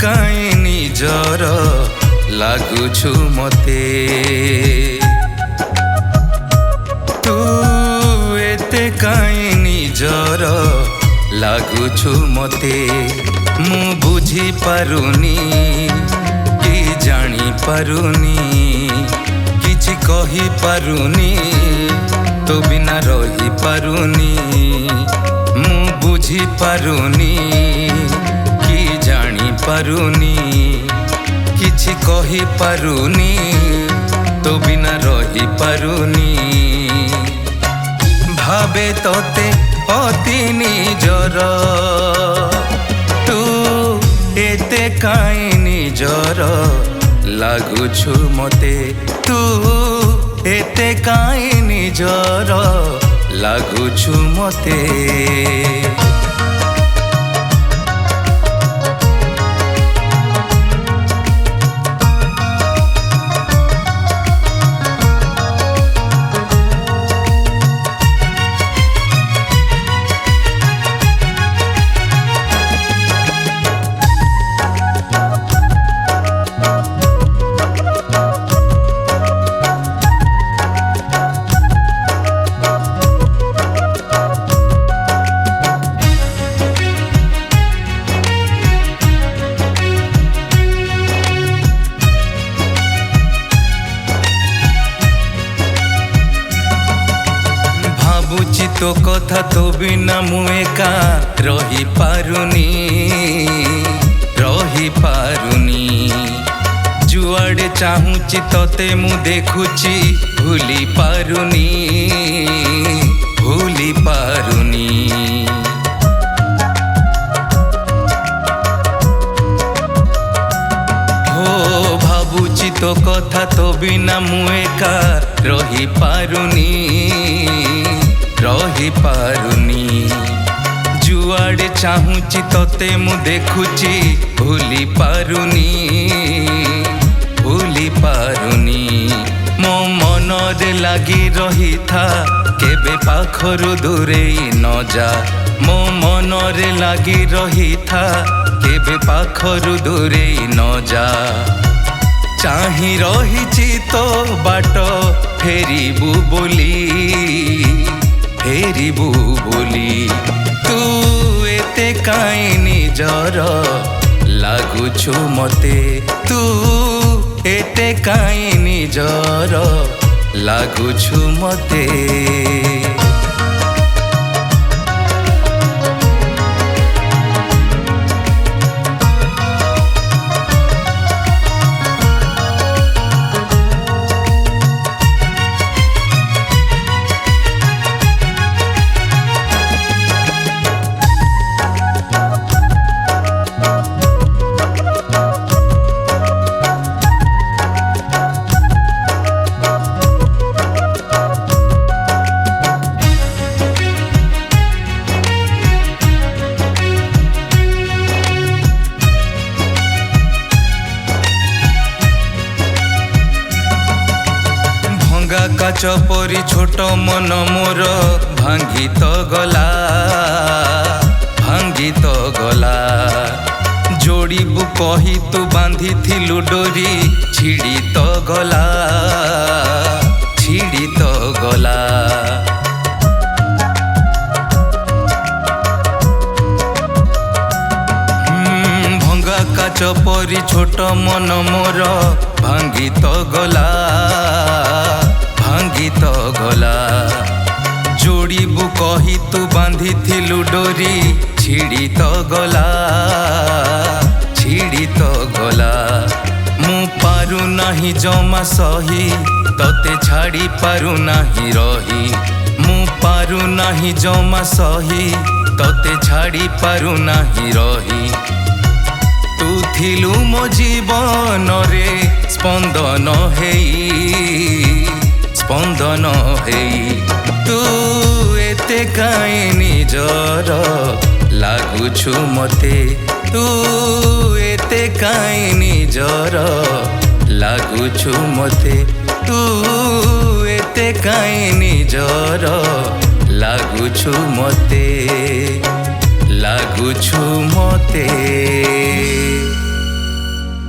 काई निजर लागुछु मते तू एते काई निजर लागुछु मते मु बुझी पारुनी कि जानी पारुनी किछि कहि पारुनी तो बिना रही पारुनी मु बुझी पारुनी कि जानी पारुनी किछि कहि पारुनी तो बिना रही पारुनी भावे तोते अति निजर तू एते काई निजर लागुछु मते तू एते काई निजर लागुछु मते बुझी तो कथा तो बिना मु एका रही पारुनी जुआड़े चाहूची तोते मु देखुची भूली पारुनी हो भाबुची तो कथा तो बिना मु एका रही पारुनी जुआड़े चाहूची तोते मु देखुची भूली पारुनी मो मन रे लगी रही था केबे पाखरु दूरे न जा मो मन रे लगी रही था केबे पाखरु दूरे न जा चाही रही तो बाट फेरिबू बोली तू एते काई निजर लागुछु मते तू एते काई निजर लागुछु मते काच परी छोट मन मोर भांगी तो गला जोड़ीबू कही तू बांधी थिलु डोरी छिड़ी तो गला भंगा काच परी छोट मन मोर भांगी तो गला जोड़ीबू कही तू बांधी थिलु डोरी छिड़ी तो गला मु पारु नाही जमा सही तोते छाड़ी पारु नाही रही मु पारु नाही जमा सही तोते छाड़ी पारु नाही रही तू थिलु मो जीवन रे स्पंदन हेई तू एते काई निजर लागुछु मते तू एते काई निजर लागुछु मते तू एते काई निजर लागुछु मते